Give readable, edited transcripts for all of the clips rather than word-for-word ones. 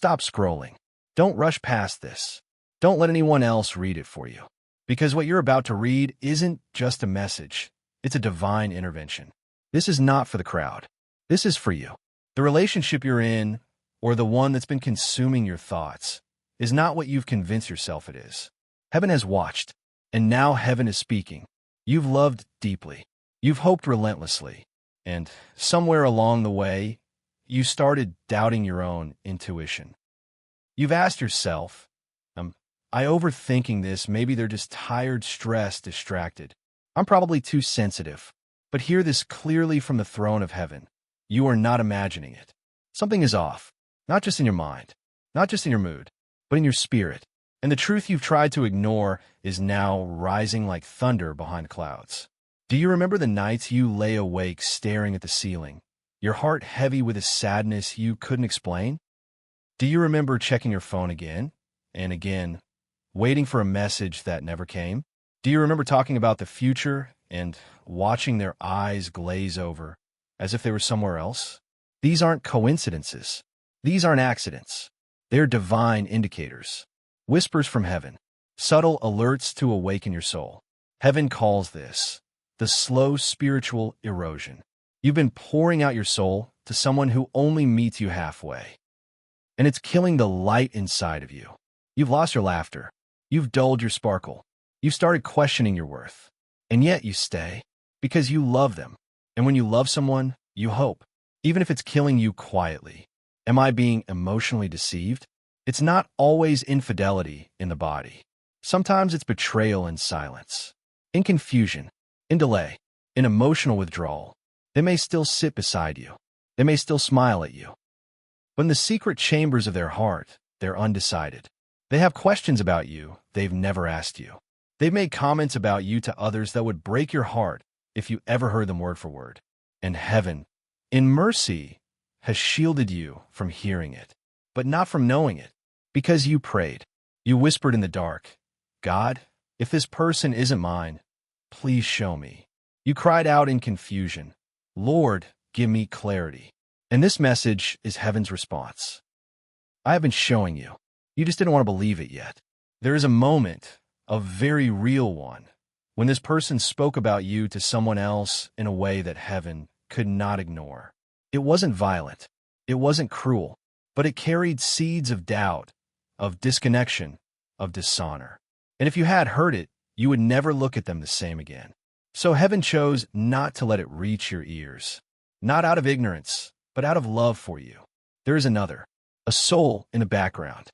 stop scrolling. Don't rush past this. Don't let anyone else read it for you. Because what you're about to read isn't just a message. It's a divine intervention. This is not for the crowd. This is for you. The relationship you're in, or the one that's been consuming your thoughts, is not what you've convinced yourself it is. Heaven has watched, and now heaven is speaking. You've loved deeply. You've hoped relentlessly. And somewhere along the way, you started doubting your own intuition. You've asked yourself, I overthinking this, maybe they're just tired, stressed, distracted. I'm probably too sensitive. But hear this clearly from the throne of heaven. You are not imagining it. Something is off, not just in your mind, not just in your mood, but in your spirit. And the truth you've tried to ignore is now rising like thunder behind clouds. Do you remember the nights you lay awake staring at the ceiling, your heart heavy with a sadness you couldn't explain? Do you remember checking your phone again and again, waiting for a message that never came? Do you remember talking about the future and watching their eyes glaze over as if they were somewhere else? These aren't coincidences. These aren't accidents. They're divine indicators. Whispers from heaven. Subtle alerts to awaken your soul. Heaven calls this the slow spiritual erosion. You've been pouring out your soul to someone who only meets you halfway. And it's killing the light inside of you. You've lost your laughter. You've dulled your sparkle. You've started questioning your worth. And yet you stay because you love them. And when you love someone, you hope, even if it's killing you quietly. Am I being emotionally deceived? It's not always infidelity in the body. Sometimes it's betrayal in silence, in confusion, in delay, in emotional withdrawal. They may still sit beside you. They may still smile at you. But in the secret chambers of their heart, they're undecided. They have questions about you they've never asked you. They've made comments about you to others that would break your heart if you ever heard them word for word. And heaven, in mercy, has shielded you from hearing it, but not from knowing it, because you prayed. You whispered in the dark, God, if this person isn't mine, please show me. You cried out in confusion, Lord, give me clarity. And this message is heaven's response. I have been showing you. You just didn't want to believe it yet. There is a moment, a very real one, when this person spoke about you to someone else in a way that heaven could not ignore. It wasn't violent. It wasn't cruel, but it carried seeds of doubt, of disconnection, of dishonor. And if you had heard it, you would never look at them the same again. So heaven chose not to let it reach your ears, not out of ignorance, but out of love for you. There is another, a soul in the background,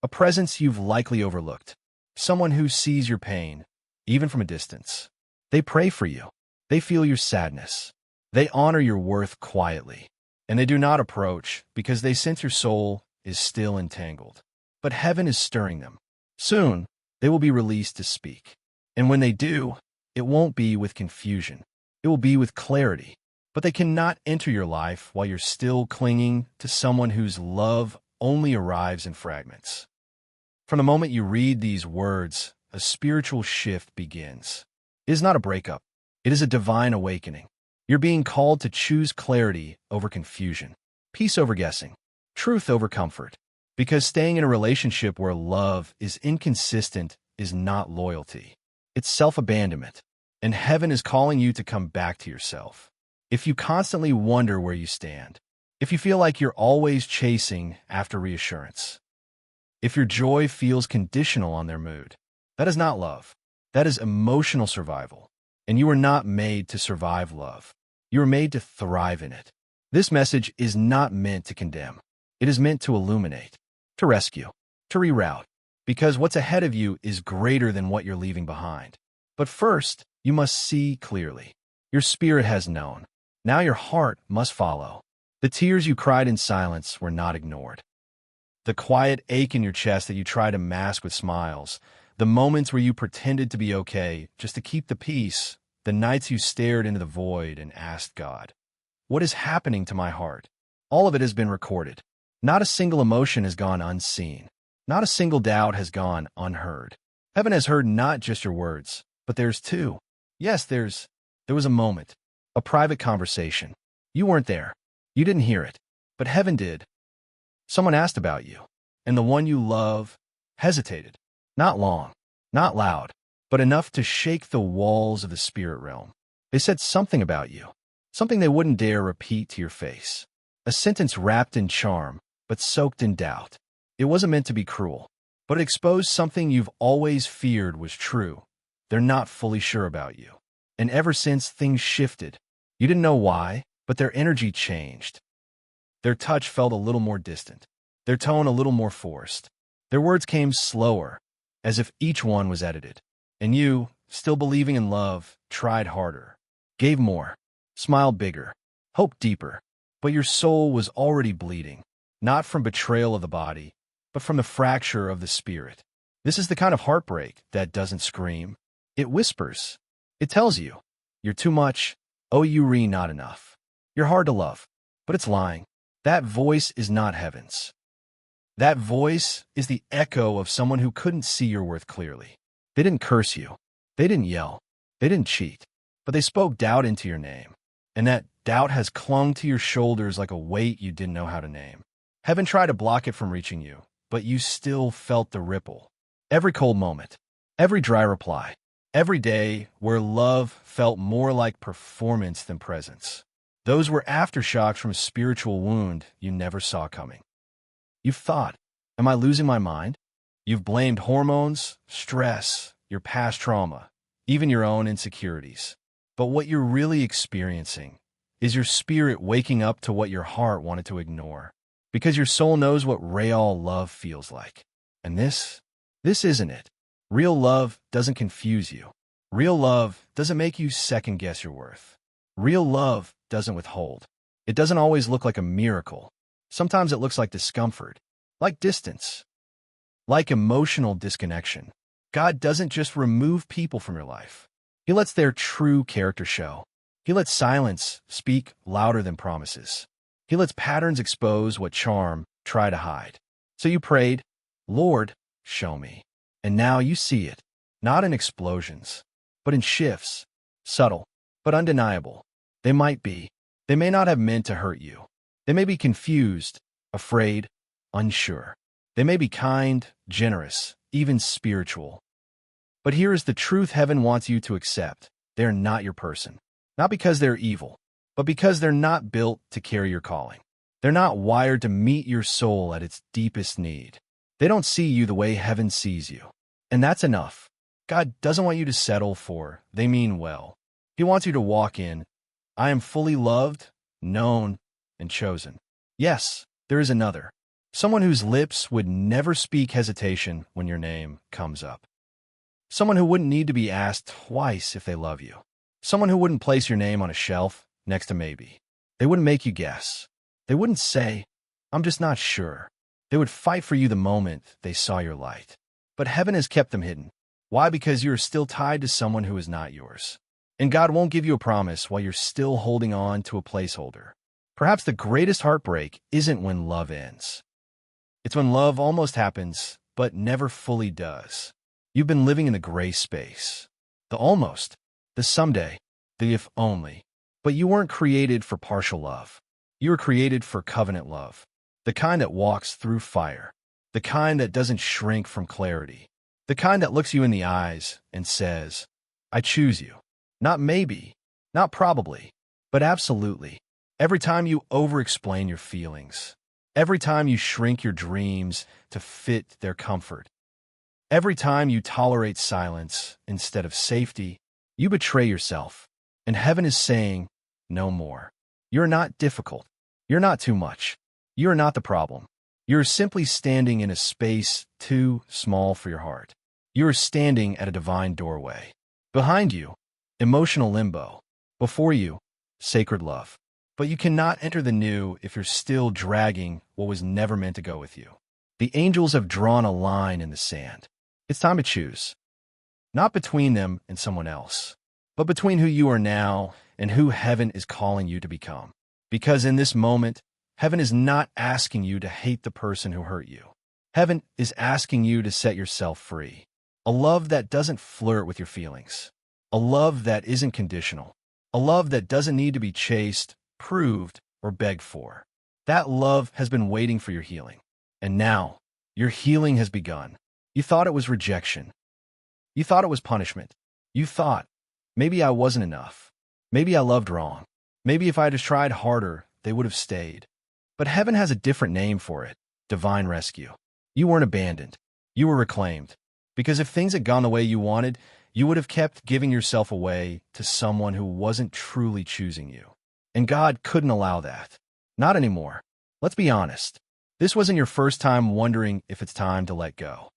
a presence you've likely overlooked, someone who sees your pain, even from a distance. They pray for you. They feel your sadness. They honor your worth quietly, and they do not approach because they sense your soul is still entangled. But heaven is stirring them. Soon, they will be released to speak. And when they do, it won't be with confusion. It will be with clarity. But they cannot enter your life while you're still clinging to someone whose love only arrives in fragments. From the moment you read these words, a spiritual shift begins. It is not a breakup. It is a divine awakening. You're being called to choose clarity over confusion, peace over guessing, truth over comfort. Because staying in a relationship where love is inconsistent is not loyalty. It's self-abandonment. And heaven is calling you to come back to yourself. If you constantly wonder where you stand, if you feel like you're always chasing after reassurance, if your joy feels conditional on their mood, that is not love. That is emotional survival. And you are not made to survive love. You are made to thrive in it. This message is not meant to condemn. It is meant to illuminate, to rescue, to reroute, because what's ahead of you is greater than what you're leaving behind. But first, you must see clearly. Your spirit has known. Now your heart must follow. The tears you cried in silence were not ignored. The quiet ache in your chest that you try to mask with smiles, the moments where you pretended to be okay just to keep the peace, the nights you stared into the void and asked God, what is happening to my heart? All of it has been recorded. Not a single emotion has gone unseen. Not a single doubt has gone unheard. Heaven has heard not just your words, but there's two. Yes, there was a moment, a private conversation. You weren't there. You didn't hear it, but heaven did. Someone asked about you, and the one you love hesitated. Not long, not loud, but enough to shake the walls of the spirit realm. They said something about you, something they wouldn't dare repeat to your face. A sentence wrapped in charm, but soaked in doubt. It wasn't meant to be cruel, but it exposed something you've always feared was true. They're not fully sure about you. And ever since, things shifted. You didn't know why, but their energy changed. Their touch felt a little more distant, their tone a little more forced. Their words came slower, as if each one was edited. And you, still believing in love, tried harder, gave more, smiled bigger, hoped deeper. But your soul was already bleeding, not from betrayal of the body, but from the fracture of the spirit. This is the kind of heartbreak that doesn't scream. It whispers. It tells you, you're too much, oh, you're not enough. You're hard to love, but it's lying. That voice is not heaven's. That voice is the echo of someone who couldn't see your worth clearly. They didn't curse you. They didn't yell. They didn't cheat. But they spoke doubt into your name. And that doubt has clung to your shoulders like a weight you didn't know how to name. Heaven tried to block it from reaching you, but you still felt the ripple. Every cold moment, every dry reply, every day where love felt more like performance than presence. Those were aftershocks from a spiritual wound you never saw coming. You've thought, am I losing my mind? You've blamed hormones, stress, your past trauma, even your own insecurities. But what you're really experiencing is your spirit waking up to what your heart wanted to ignore. Because your soul knows what real love feels like. And this isn't it. Real love doesn't confuse you. Real love doesn't make you second-guess your worth. Real love doesn't withhold. It doesn't always look like a miracle. Sometimes it looks like discomfort, like distance, like emotional disconnection. God doesn't just remove people from your life. He lets their true character show. He lets silence speak louder than promises. He lets patterns expose what charm try to hide. So you prayed, Lord, show me. And now you see it, not in explosions, but in shifts, subtle, but undeniable. They may not have meant to hurt you. They may be confused, afraid, unsure. They may be kind, generous, even spiritual. But here is the truth heaven wants you to accept. They're not your person. Not because they're evil, but because they're not built to carry your calling. They're not wired to meet your soul at its deepest need. They don't see you the way heaven sees you. And that's enough. God doesn't want you to settle for, they mean well. He wants you to walk in, I am fully loved, known, and chosen. Yes, there is another. Someone whose lips would never speak hesitation when your name comes up. Someone who wouldn't need to be asked twice if they love you. Someone who wouldn't place your name on a shelf next to maybe. They wouldn't make you guess. They wouldn't say, I'm just not sure. They would fight for you the moment they saw your light. But heaven has kept them hidden. Why? Because you are still tied to someone who is not yours. And God won't give you a promise while you're still holding on to a placeholder. Perhaps the greatest heartbreak isn't when love ends. It's when love almost happens, but never fully does. You've been living in the gray space. The almost, the someday, the if only. But you weren't created for partial love. You were created for covenant love. The kind that walks through fire. The kind that doesn't shrink from clarity. The kind that looks you in the eyes and says, I choose you. Not maybe, not probably, but absolutely. Every time you over-explain your feelings. Every time you shrink your dreams to fit their comfort. Every time you tolerate silence instead of safety, you betray yourself. And heaven is saying, no more. You're not difficult. You're not too much. You're not the problem. You're simply standing in a space too small for your heart. You are standing at a divine doorway. Behind you, emotional limbo. Before you, sacred love. But you cannot enter the new if you're still dragging what was never meant to go with you. The angels have drawn a line in the sand. It's time to choose. Not between them and someone else, but between who you are now and who heaven is calling you to become. Because in this moment, heaven is not asking you to hate the person who hurt you. Heaven is asking you to set yourself free. A love that doesn't flirt with your feelings. A love that isn't conditional. A love that doesn't need to be chased, proved, or begged for. That love has been waiting for your healing. And now, your healing has begun. You thought it was rejection. You thought it was punishment. You thought, maybe I wasn't enough. Maybe I loved wrong. Maybe if I had tried harder, they would have stayed. But heaven has a different name for it: divine rescue. You weren't abandoned. You were reclaimed. Because if things had gone the way you wanted, you would have kept giving yourself away to someone who wasn't truly choosing you. And God couldn't allow that. Not anymore. Let's be honest. This wasn't your first time wondering if it's time to let go.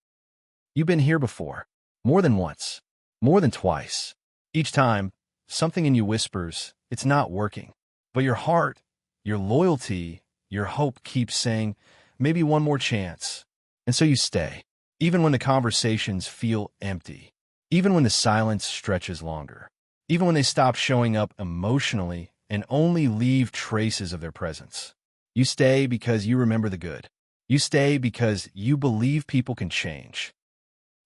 You've been here before. More than once. More than twice. Each time, something in you whispers, it's not working. But your heart, your loyalty, your hope keeps saying, maybe one more chance. And so you stay. Even when the conversations feel empty. Even when the silence stretches longer. Even when they stop showing up emotionally and only leave traces of their presence. You stay because you remember the good. You stay because you believe people can change.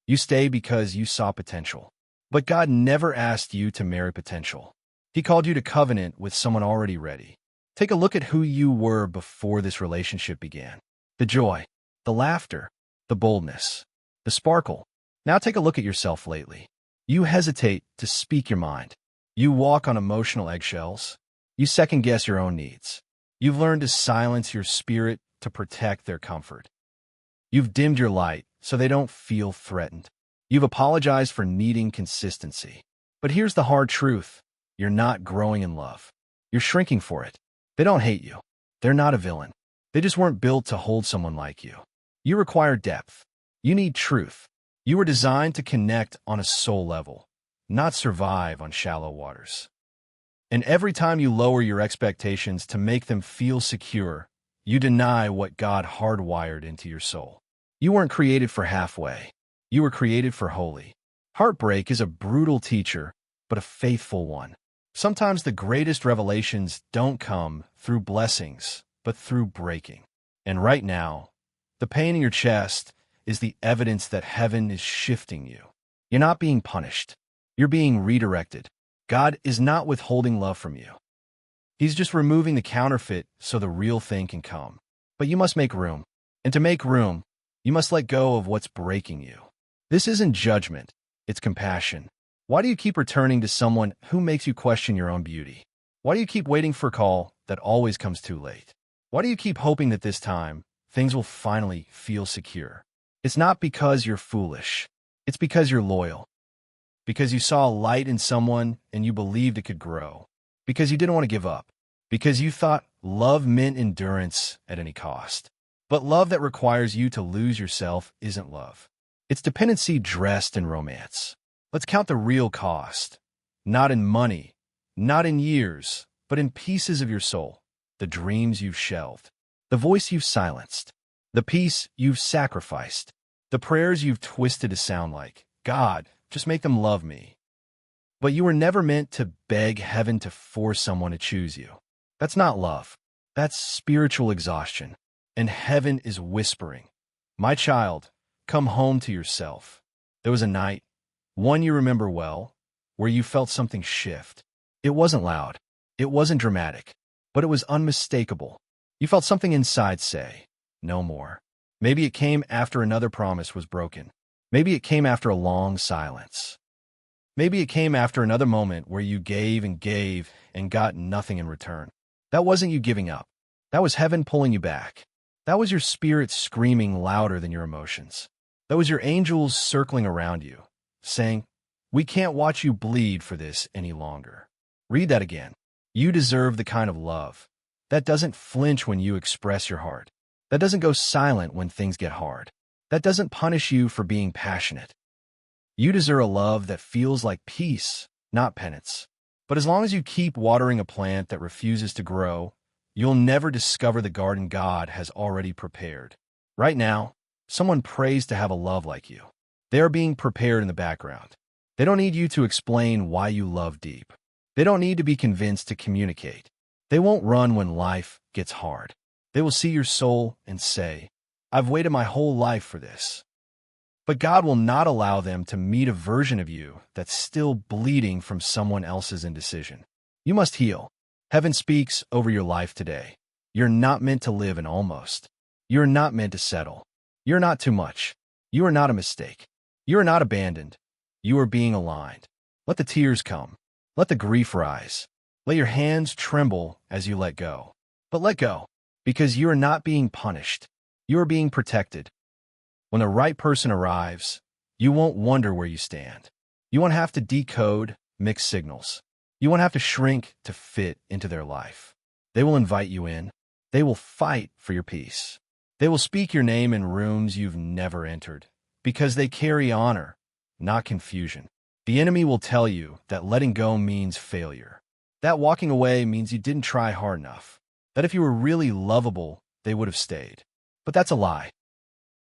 You stay because you saw potential. But God never asked you to marry potential. He called you to covenant with someone already ready. Take a look at who you were before this relationship began. The joy, the laughter, the boldness, the sparkle. Now take a look at yourself lately. You hesitate to speak your mind. You walk on emotional eggshells. You second-guess your own needs. You've learned to silence your spirit to protect their comfort. You've dimmed your light so they don't feel threatened. You've apologized for needing consistency. But here's the hard truth. You're not growing in love. You're shrinking for it. They don't hate you. They're not a villain. They just weren't built to hold someone like you. You require depth. You need truth. You were designed to connect on a soul level, not survive on shallow waters. And every time you lower your expectations to make them feel secure, you deny what God hardwired into your soul. You weren't created for halfway. You were created for wholly. Heartbreak is a brutal teacher, but a faithful one. Sometimes the greatest revelations don't come through blessings, but through breaking. And right now, the pain in your chest is the evidence that heaven is shifting you. You're not being punished. You're being redirected. God is not withholding love from you. He's just removing the counterfeit so the real thing can come. But you must make room. And to make room, you must let go of what's breaking you. This isn't judgment. It's compassion. Why do you keep returning to someone who makes you question your own beauty? Why do you keep waiting for a call that always comes too late? Why do you keep hoping that this time, things will finally feel secure? It's not because you're foolish. It's because you're loyal. Because you saw a light in someone and you believed it could grow. Because you didn't want to give up. Because you thought love meant endurance at any cost. But love that requires you to lose yourself isn't love. It's dependency dressed in romance. Let's count the real cost. Not in money, not in years, but in pieces of your soul. The dreams you've shelved. The voice you've silenced. The peace you've sacrificed. The prayers you've twisted to sound like, God, just make them love me. But you were never meant to beg heaven to force someone to choose you. That's not love. That's spiritual exhaustion. And heaven is whispering, my child, come home to yourself. There was a night, one you remember well, where you felt something shift. It wasn't loud. It wasn't dramatic. But it was unmistakable. You felt something inside say, no more. Maybe it came after another promise was broken. Maybe it came after a long silence. Maybe it came after another moment where you gave and got nothing in return. That wasn't you giving up. That was heaven pulling you back. That was your spirit screaming louder than your emotions. That was your angels circling around you, saying, we can't watch you bleed for this any longer. Read that again. You deserve the kind of love that doesn't flinch when you express your heart. That doesn't go silent when things get hard. That doesn't punish you for being passionate. You deserve a love that feels like peace, not penance. But as long as you keep watering a plant that refuses to grow, you'll never discover the garden God has already prepared. Right now, someone prays to have a love like you. They are being prepared in the background. They don't need you to explain why you love deep. They don't need to be convinced to communicate. They won't run when life gets hard. They will see your soul and say, I've waited my whole life for this. But God will not allow them to meet a version of you that's still bleeding from someone else's indecision. You must heal. Heaven speaks over your life today. You're not meant to live in almost. You're not meant to settle. You're not too much. You are not a mistake. You are not abandoned. You are being aligned. Let the tears come. Let the grief rise. Let your hands tremble as you let go. But let go, because you are not being punished. You are being protected. When the right person arrives, you won't wonder where you stand. You won't have to decode mixed signals. You won't have to shrink to fit into their life. They will invite you in. They will fight for your peace. They will speak your name in rooms you've never entered, because they carry honor, not confusion. The enemy will tell you that letting go means failure, that walking away means you didn't try hard enough, that if you were really lovable, they would have stayed. But that's a lie.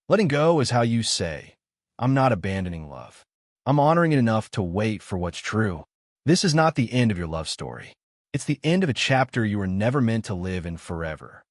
Letting go is how you say, I'm not abandoning love. I'm honoring it enough to wait for what's true. This is not the end of your love story. It's the end of a chapter you were never meant to live in forever.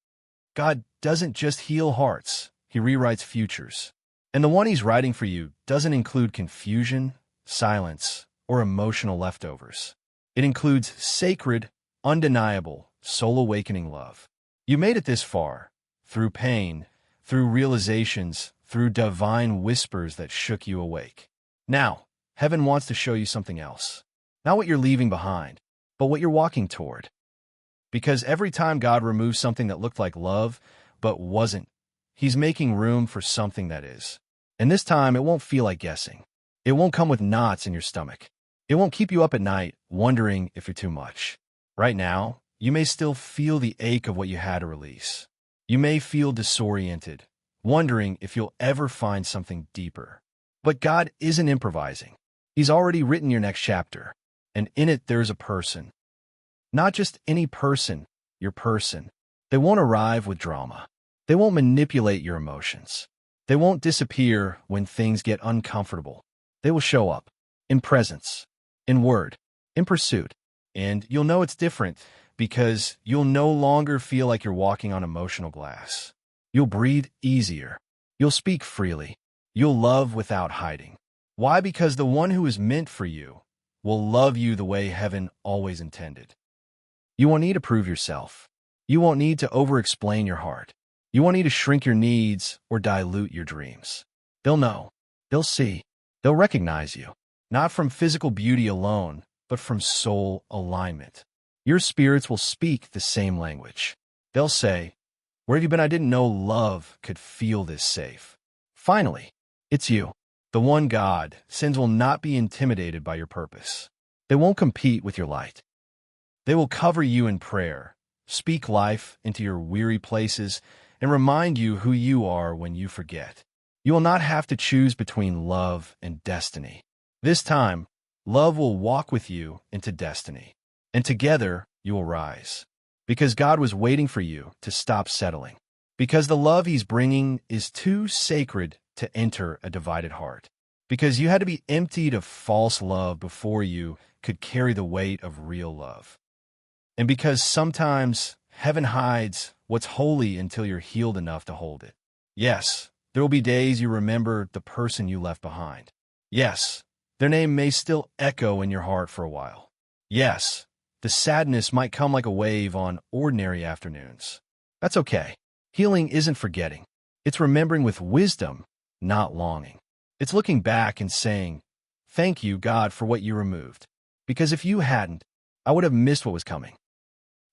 God doesn't just heal hearts, He rewrites futures. And the one He's writing for you doesn't include confusion, silence, or emotional leftovers. It includes sacred, undeniable, soul-awakening love. You made it this far, through pain, through realizations, through divine whispers that shook you awake. Now, heaven wants to show you something else. Not what you're leaving behind, but what you're walking toward. Because every time God removes something that looked like love, but wasn't, He's making room for something that is. And this time, it won't feel like guessing. It won't come with knots in your stomach. It won't keep you up at night, wondering if you're too much. Right now, you may still feel the ache of what you had to release. You may feel disoriented, wondering if you'll ever find something deeper. But God isn't improvising. He's already written your next chapter, and in it there's a person. Not just any person, your person. They won't arrive with drama. They won't manipulate your emotions. They won't disappear when things get uncomfortable. They will show up, in presence, in word, in pursuit. And you'll know it's different because you'll no longer feel like you're walking on emotional glass. You'll breathe easier. You'll speak freely. You'll love without hiding. Why? Because the one who is meant for you will love you the way heaven always intended. You won't need to prove yourself. You won't need to over-explain your heart. You won't need to shrink your needs or dilute your dreams. They'll know. They'll see. They'll recognize you, not from physical beauty alone, but from soul alignment. Your spirits will speak the same language. They'll say, where have you been? I didn't know love could feel this safe. Finally, it's you. The one God sends will not be intimidated by your purpose. They won't compete with your light. They will cover you in prayer, speak life into your weary places, and remind you who you are when you forget. You will not have to choose between love and destiny. This time, love will walk with you into destiny, and together you will rise. Because God was waiting for you to stop settling. Because the love He's bringing is too sacred to enter a divided heart. Because you had to be emptied of false love before you could carry the weight of real love. And because sometimes heaven hides what's holy until you're healed enough to hold it. Yes, there will be days you remember the person you left behind. Yes, their name may still echo in your heart for a while. Yes, the sadness might come like a wave on ordinary afternoons. That's okay. Healing isn't forgetting. It's remembering with wisdom, not longing. It's looking back and saying, thank you, God, for what you removed. Because if you hadn't, I would have missed what was coming.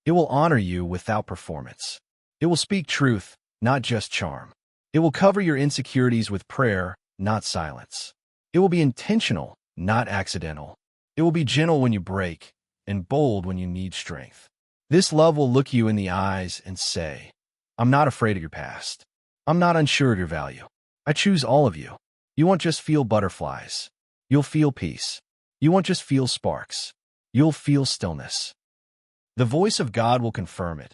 It will honor you without performance. It will speak truth, not just charm. It will cover your insecurities with prayer, not silence. It will be intentional, not accidental. It will be gentle when you break, and bold when you need strength. This love will look you in the eyes and say, I'm not afraid of your past. I'm not unsure of your value. I choose all of you. You won't just feel butterflies. You'll feel peace. You won't just feel sparks. You'll feel stillness. The voice of God will confirm it,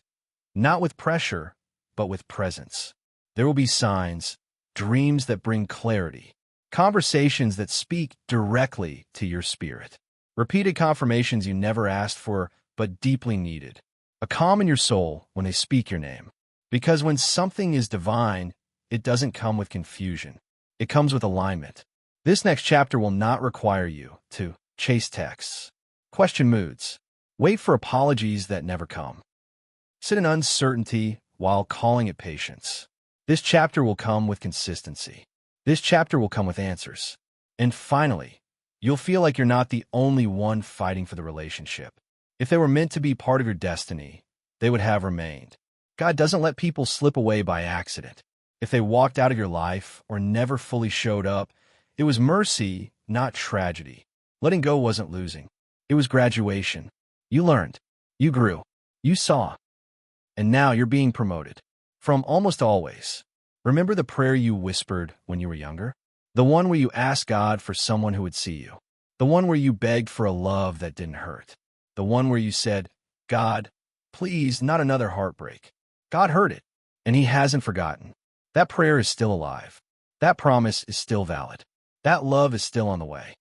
not with pressure, but with presence. There will be signs, dreams that bring clarity, conversations that speak directly to your spirit, repeated confirmations you never asked for but deeply needed, a calm in your soul when they speak your name. Because when something is divine, it doesn't come with confusion. It comes with alignment. This next chapter will not require you to chase texts, question moods, wait for apologies that never come. Sit in uncertainty while calling it patience. This chapter will come with consistency. This chapter will come with answers. And finally, you'll feel like you're not the only one fighting for the relationship. If they were meant to be part of your destiny, they would have remained. God doesn't let people slip away by accident. If they walked out of your life or never fully showed up, it was mercy, not tragedy. Letting go wasn't losing. It was graduation. You learned. You grew. You saw. And now you're being promoted. From almost always. Remember the prayer you whispered when you were younger? The one where you asked God for someone who would see you. The one where you begged for a love that didn't hurt. The one where you said, God, please, not another heartbreak. God heard it, and He hasn't forgotten. That prayer is still alive. That promise is still valid. That love is still on the way.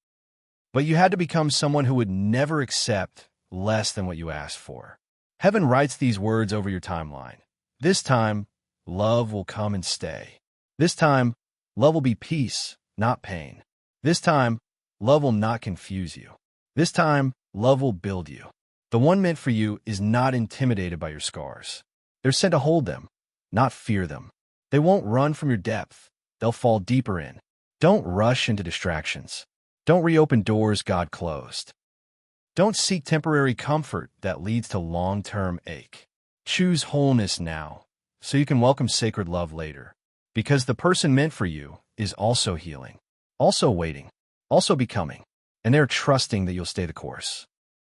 But you had to become someone who would never accept less than what you asked for. Heaven writes these words over your timeline. This time, love will come and stay. This time, love will be peace, not pain. This time, love will not confuse you. This time, love will build you. The one meant for you is not intimidated by your scars. They're sent to hold them, not fear them. They won't run from your depth. They'll fall deeper in. Don't rush into distractions. Don't reopen doors God closed. Don't seek temporary comfort that leads to long-term ache. Choose wholeness now, so you can welcome sacred love later. Because the person meant for you is also healing, also waiting, also becoming, and they're trusting that you'll stay the course.